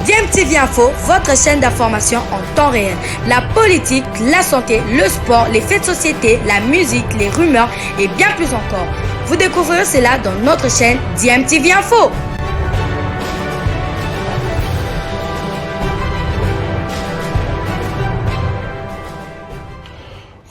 DMTV Info, votre chaîne d'information en temps réel. La politique, la santé, le sport, les faits de société, la musique, les rumeurs et bien plus encore. Vous découvrirez cela dans notre chaîne DMTV Info.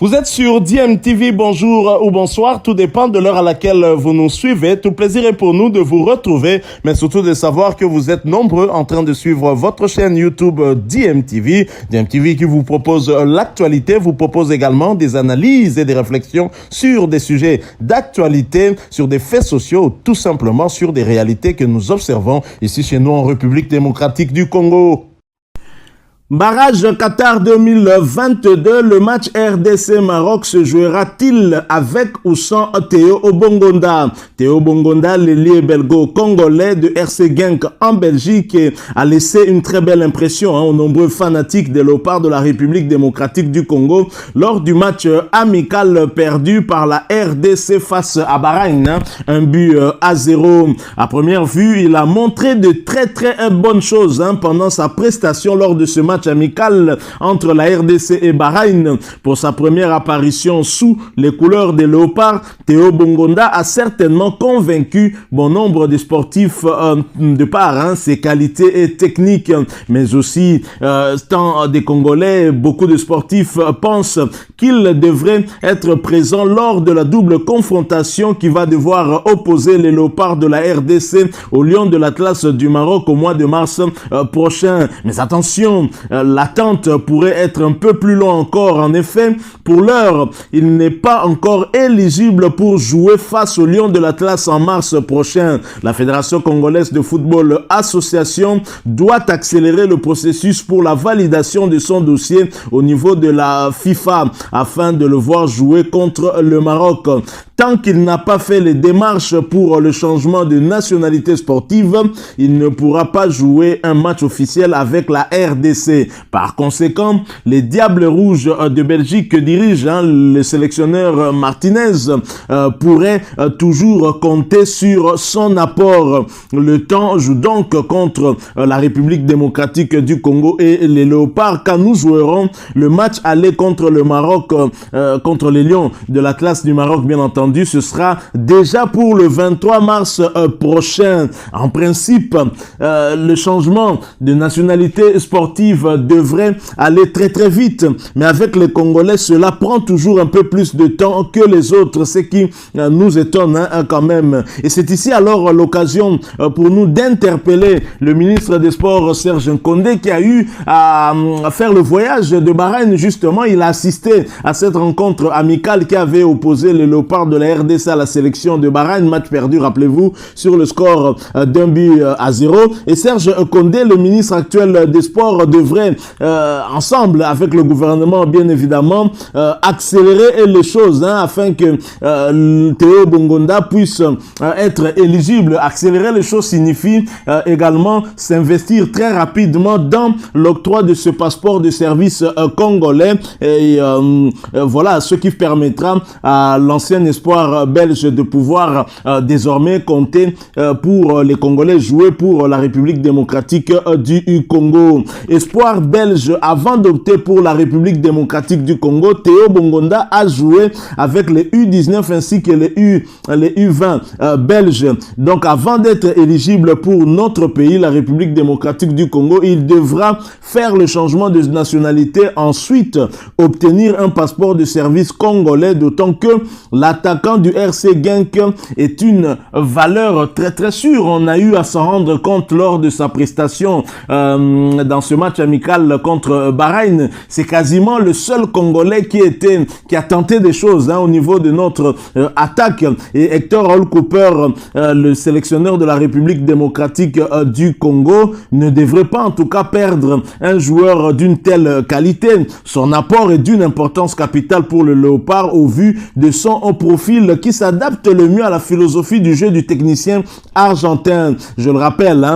Vous êtes sur DMTV, bonjour ou bonsoir, tout dépend de l'heure à laquelle vous nous suivez. Tout plaisir est pour nous de vous retrouver, mais surtout de savoir que vous êtes nombreux en train de suivre votre chaîne YouTube DMTV. DMTV qui vous propose l'actualité, vous propose également des analyses et des réflexions sur des sujets d'actualité, sur des faits sociaux, tout simplement sur des réalités que nous observons ici chez nous en République démocratique du Congo. Barrage Qatar 2022, le match RDC-Maroc se jouera-t-il avec ou sans Théo Bongonda? Théo Bongonda, l'ailier belgo-congolais de RC Genk en Belgique, a laissé une très belle impression aux nombreux fanatiques des Léopards de la République démocratique du Congo lors du match amical perdu par la RDC face à Bahreïn, un but à 0. À première vue, il a montré de très bonnes choses pendant sa prestation lors de ce match amical entre la RDC et Bahreïn. Pour sa première apparition sous les couleurs des Léopards, Théo Bongonda a certainement convaincu bon nombre de sportifs de par ses qualités et techniques, mais aussi tant des Congolais, beaucoup de sportifs pensent qu'il devrait être présent lors de la double confrontation qui va devoir opposer les Léopards de la RDC aux Lions de l'Atlas du Maroc au mois de mars prochain. Mais attention, l'attente pourrait être un peu plus long encore. En effet, pour l'heure, il n'est pas encore éligible pour jouer face aux Lions de l'Atlas en mars prochain. La Fédération congolaise de football association doit accélérer le processus pour la validation de son dossier au niveau de la FIFA afin de le voir jouer contre le Maroc. Tant qu'il n'a pas fait les démarches pour le changement de nationalité sportive, il ne pourra pas jouer un match officiel avec la RDC. Par conséquent, les Diables Rouges de Belgique que dirige le sélectionneur Martinez pourraient toujours compter sur son apport. Le temps joue donc contre la République démocratique du Congo et les Léopards quand nous jouerons le match aller contre le Maroc, contre les Lions de l'Atlas du Maroc bien entendu. Ce sera déjà pour le 23 mars prochain. En principe, le changement de nationalité sportive devrait aller très vite. Mais avec les Congolais, cela prend toujours un peu plus de temps que les autres, ce qui nous étonne quand même. Et c'est ici alors l'occasion pour nous d'interpeller le ministre des Sports, Serge Nkondé, qui a eu à faire le voyage de Bahreïn. Justement, il a assisté à cette rencontre amicale qui avait opposé les Léopards de la RDC à la sélection de Bahreïn, match perdu, rappelez-vous, sur le score d'un but à 0. Et Serge Nkondé, le ministre actuel des Sports, devrait ensemble avec le gouvernement, bien évidemment, accélérer les choses afin que Théo Bongonda puisse être éligible. Accélérer les choses signifie également s'investir très rapidement dans l'octroi de ce passeport de service congolais et voilà ce qui permettra à l'ancien espoir belge de pouvoir désormais compter pour les Congolais jouer pour la République démocratique du Congo. Espoir belge, avant d'opter pour la République démocratique du Congo, Théo Bongonda a joué avec les U19 ainsi que les U20 belges. Donc avant d'être éligible pour notre pays, la République démocratique du Congo, il devra faire le changement de nationalité, ensuite obtenir un passeport de service congolais, d'autant que l'attaquant du RC Genk est une valeur très sûre. On a eu à s'en rendre compte lors de sa prestation dans ce match amical contre Bahreïn. C'est quasiment le seul Congolais qui a tenté des choses au niveau de notre attaque. Et Hector Raoul Cooper, le sélectionneur de la République démocratique du Congo, ne devrait pas en tout cas perdre un joueur d'une telle qualité. Son apport est d'une importance capitale pour le Léopard au vu de son profil qui s'adapte le mieux à la philosophie du jeu du technicien argentin. Je le rappelle,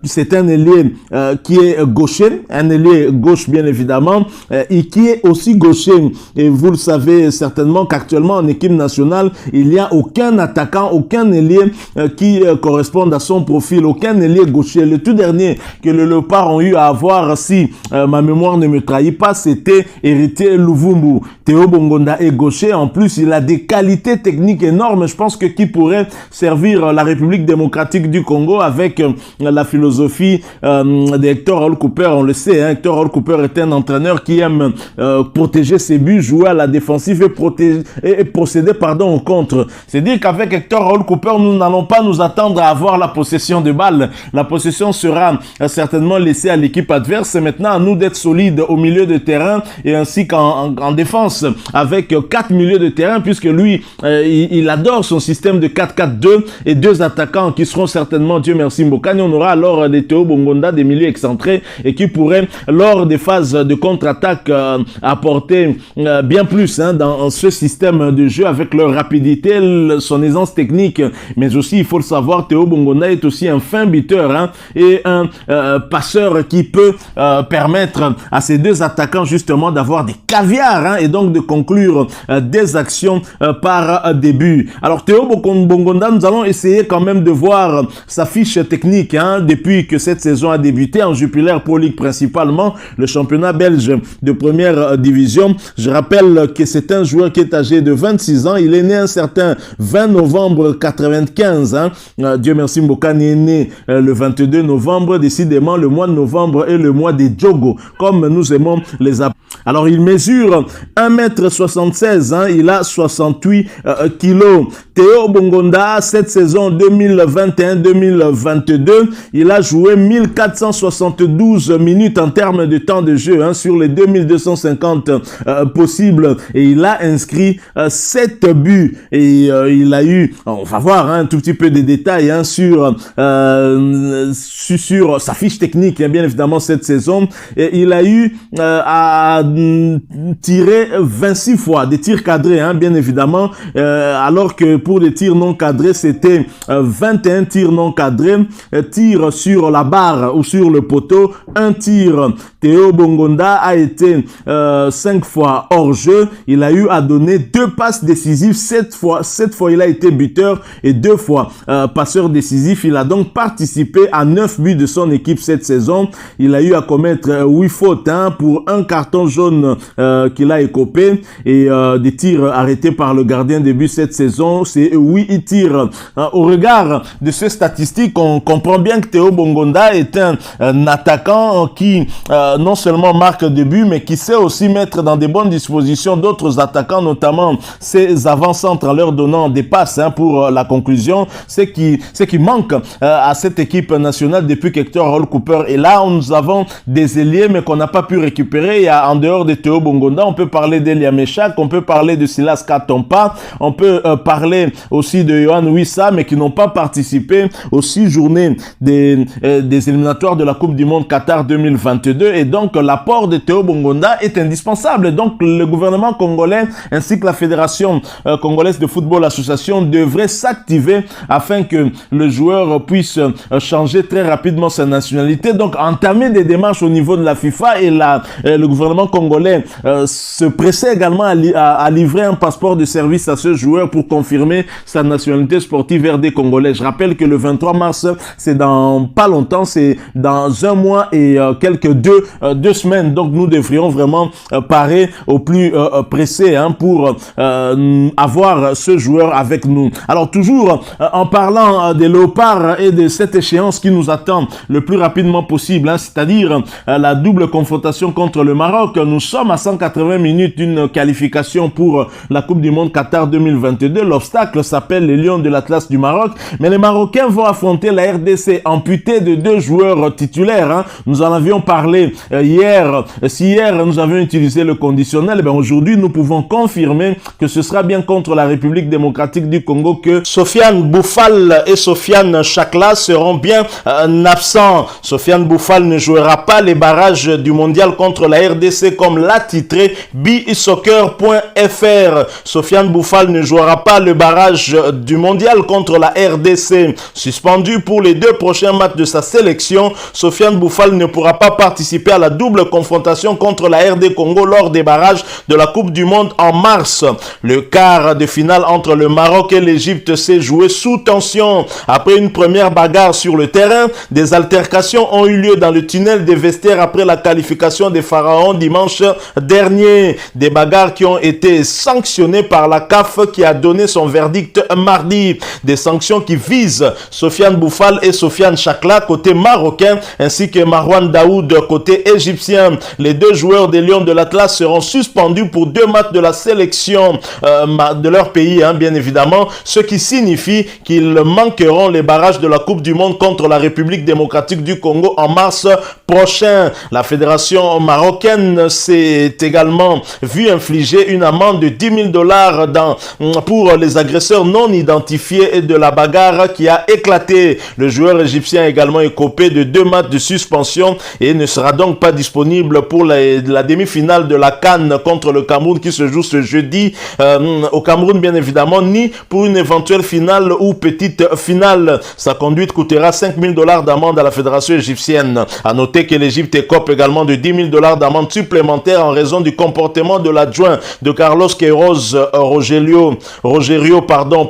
c'est un ailier qui est gaucher gaucher, un ailier gauche bien évidemment, et qui est aussi gaucher. Et vous le savez certainement qu'actuellement en équipe nationale, il n'y a aucun attaquant, aucun ailier qui corresponde à son profil, aucun ailier gaucher. Le tout dernier que le Léopard ont eu à avoir, si ma mémoire ne me trahit pas, c'était Héritier Luvumbu. Théo Bongonda est gaucher, en plus il a des qualités techniques énormes, je pense que qui pourrait servir la République démocratique du Congo avec la philosophie d'Hector Raoul Cooper. On le sait, hein, Hector Raoul Cooper est un entraîneur qui aime protéger ses buts, jouer à la défensive et procéder au contre. C'est dire qu'avec Hector Raoul Cooper, nous n'allons pas nous attendre à avoir la possession de balle. La possession sera certainement laissée à l'équipe adverse. C'est maintenant à nous d'être solides au milieu de terrain et ainsi qu'en défense avec 4 milieux de terrain, puisque lui, il adore son système de 4-4-2 et 2 attaquants qui seront certainement, Dieu merci, Mbokani. On aura alors des Théo Bongonda, des milieux excentrés et qui pourraient, lors des phases de contre-attaque, apporter bien plus dans ce système de jeu avec leur rapidité, son aisance technique. Mais aussi, il faut le savoir, Théo Bongonda est aussi un fin buteur et un passeur qui peut permettre à ces 2 attaquants justement d'avoir des caviars et donc de conclure des actions par début. Alors Théo Bongonda, nous allons essayer quand même de voir sa fiche technique depuis que cette saison a débuté en Jupiler Pro League principalement, le championnat belge de première division. Je rappelle que c'est un joueur qui est âgé de 26 ans. Il est né un certain 20 novembre 95. Dieu merci, Mbokani est né le 22 novembre. Décidément, le mois de novembre est le mois des Djogo, comme nous aimons les appeler. Alors, il mesure 1m76, il a 68 kilos. Théo Bongonda, cette saison 2021-2022, il a joué 1472 minutes en termes de temps de jeu sur les 2250 possibles et il a inscrit 7 buts et il a eu, on va voir un tout petit peu de détails sur sa fiche technique, bien évidemment cette saison, et il a eu à tirer 26 fois des tirs cadrés, bien évidemment, alors que pour les tirs non cadrés, c'était 21 tirs non cadrés, tirs sur la barre ou sur le poteau, un tir. Théo Bongonda a été 5 fois hors jeu, il a eu à donner 2 passes décisives, 7 fois il a été buteur et 2 fois passeur décisif. Il a donc participé à 9 buts de son équipe cette saison. Il a eu à commettre 8 fautes pour un carton jaune qu'il a écopé et des tirs arrêtés par le gardien de but cette saison. C'est 8 tirs. Au regard de ces statistiques, on comprend bien que Théo Bongonda est un attaquant qui non seulement marque des buts, mais qui sait aussi mettre dans des bonnes dispositions d'autres attaquants, notamment ses avant-centres en leur donnant des passes pour la conclusion. Ce qui manque à cette équipe nationale depuis qu'Hector Raoul Cooper est là. Nous avons des ailiers, mais qu'on n'a pas pu récupérer. Il y a, en dehors de Théo Bongonda, on peut parler d'Elia Meshak, on peut parler de Silas Katompa, on peut parler aussi de Yohan Wissa, mais qui n'ont pas participé aux 6 journées des éliminatoires de la Coupe du Monde Qatar 2022. Et donc, l'apport de Théo Bongonda est indispensable. Donc, le gouvernement congolais ainsi que la Fédération congolaise de football association devraient s'activer afin que le joueur puisse changer très rapidement sa nationalité. Donc, entamer des démarches au niveau de la FIFA et le gouvernement congolais se pressait également à livrer un passeport de service à ce joueur pour confirmer sa nationalité sportive RD congolais. Je rappelle que le 23 mars, c'est dans pas longtemps, c'est dans un mois et quelques deux semaines. Donc, nous devrions vraiment parer au plus pressé pour avoir ce joueur avec nous. Alors, toujours en parlant des Léopards et de cette échéance qui nous attend le plus rapidement possible, c'est-à-dire la double confrontation contre le Maroc. Nous sommes à 180 minutes d'une qualification pour la Coupe du Monde Qatar 2022. L'obstacle s'appelle les Lions de l'Atlas du Maroc, mais les Marocains vont affronter la RDC amputée de 2 joueurs titulaires. Nous en avions parlé hier. Si hier nous avions utilisé le conditionnel, aujourd'hui nous pouvons confirmer que ce sera bien contre la République démocratique du Congo que Sofiane Boufal et Sofiane Chakla seront bien absents. Sofiane Boufal ne jouera pas les barrages du mondial contre la RDC comme l'a titré bisoccer.fr. Sofiane Boufal ne jouera pas le barrage du mondial contre la RDC. Suspendu pour les 2 prochains matchs de sa sélection, Sofiane Boufal ne pourra pas participer à la double confrontation contre la RD Congo lors des barrages de la Coupe du Monde en mars. Le quart de finale entre le Maroc et l'Égypte s'est joué sous tension. Après une première bagarre sur le terrain, des altercations ont eu lieu dans le tunnel des vestiaires après la qualification des Pharaons dimanche dernier. Des bagarres qui ont été sanctionnées par la CAF qui a donné son verdict mardi. Des sanctions qui visent Sofiane Boufal et Sofiane Chakla côté marocain ainsi que Marwan Daoud côté égyptien. Les deux joueurs des Lions de l'Atlas seront suspendus pour 2 matchs de la sélection de leur pays, bien évidemment, ce qui signifie qu'ils manqueront les barrages de la Coupe du Monde contre la République démocratique du Congo en mars prochain. La fédération marocaine s'est également vue infliger une amende de $10,000 pour les agresseurs non identifiés de la bagarre qui a éclaté. Le joueur égyptien a également écopé de 2 matchs de suspension et ne sera donc pas disponible pour la demi-finale de la CAN contre le Cameroun qui se joue ce jeudi au Cameroun, bien évidemment, ni pour une éventuelle finale ou petite finale. Sa conduite coûtera $5,000 d'amende à la fédération égyptienne. À noter que l'Égypte écope également de $10,000 d'amende supplémentaire en raison du comportement de l'adjoint de Carlos Queiroz, Rogerio,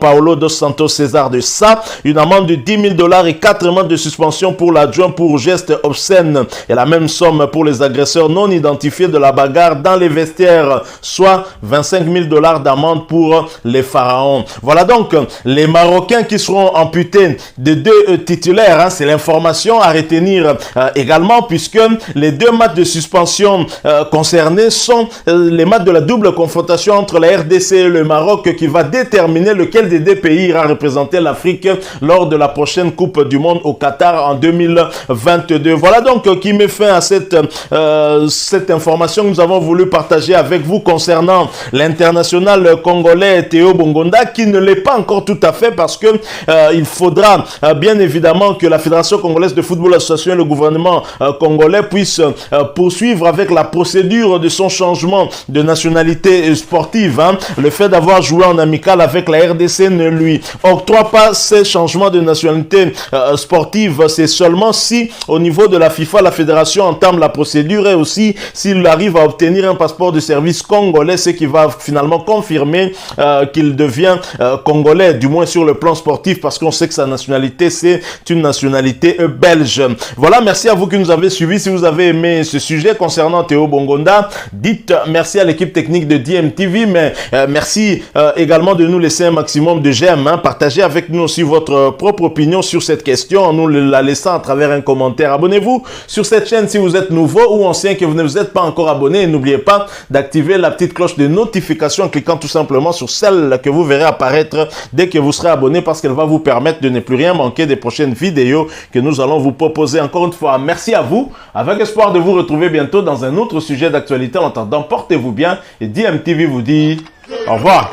Paolo dos Santos César de Sa, une amende de $10,000 et 4 mois de suspension pour l'adjoint pour gestes obscènes et la même somme pour les agresseurs non identifiés de la bagarre dans les vestiaires, soit $25,000 d'amende pour les Pharaons. Voilà donc les Marocains qui seront amputés de 2 titulaires. C'est l'information à retenir également, puisque les 2 matchs de suspension concernés sont les matchs de la double confrontation entre la RDC et le Maroc qui va déterminer lequel des 2 pays ira représenter l'Afrique lors de la prochaine Coupe du Monde au Qatar en 2022. Voilà donc qui met fin à cette information que nous avons voulu partager avec vous concernant l'international congolais Théo Bongonda, qui ne l'est pas encore tout à fait parce que il faudra bien évidemment que la Fédération congolaise de football association et le gouvernement congolais puissent poursuivre avec la procédure de son changement de nationalité sportive. Le fait d'avoir joué en amical avec la RDC ne lui octroie pas ces changements de nationalité sportive. C'est seulement si au niveau de la FIFA, la fédération entame la procédure et aussi s'il arrive à obtenir un passeport de service congolais, ce qui va finalement confirmer qu'il devient congolais, du moins sur le plan sportif, parce qu'on sait que sa nationalité c'est une nationalité belge. Voilà, merci à vous qui nous avez suivis. Si vous avez aimé ce sujet concernant Théo Bongonda, dites merci à l'équipe technique de DMTV, mais merci également de nous laisser un maximum de j'aime. Partagez avec nous aussi votre propre opinion sur cette question en nous la laissant à travers un commentaire. Abonnez-vous sur cette chaîne si vous êtes nouveau ou ancien que vous ne vous êtes pas encore abonné, et n'oubliez pas d'activer la petite cloche de notification en cliquant tout simplement sur celle que vous verrez apparaître dès que vous serez abonné, parce qu'elle va vous permettre de ne plus rien manquer des prochaines vidéos que nous allons vous proposer. Encore une fois, merci à vous, avec espoir de vous retrouver bientôt dans un autre sujet d'actualité. En attendant, portez-vous bien et DMTV vous dit au revoir.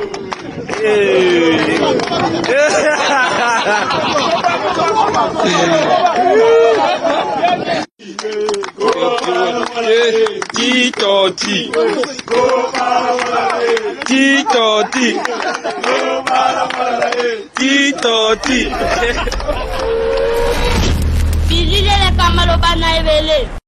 Titoti. Bilile le kamalo bana ebele.